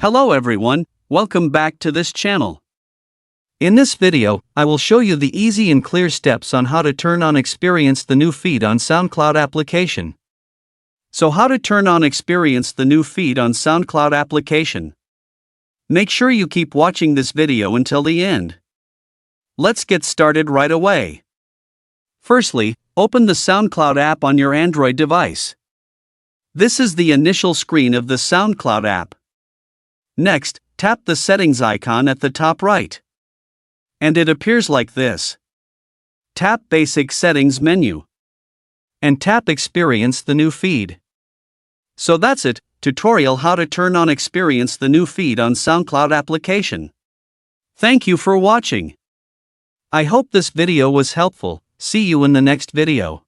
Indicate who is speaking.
Speaker 1: Hello everyone, welcome back to this channel. In this video, I will show you the easy and clear steps on how to turn on Experience the new feed on SoundCloud application. So how to turn on Experience the new feed on SoundCloud application. Make sure you keep watching this video until the end. Let's get started right away. Firstly, open the SoundCloud app on your Android device. This is the initial screen of the SoundCloud app. Next, tap the settings icon at the top right. And it appears like this. Tap Basic Settings menu. And tap Experience the new feed. So that's it, tutorial how to turn on Experience the new feed on SoundCloud application. Thank you for watching. I hope this video was helpful. See you in the next video.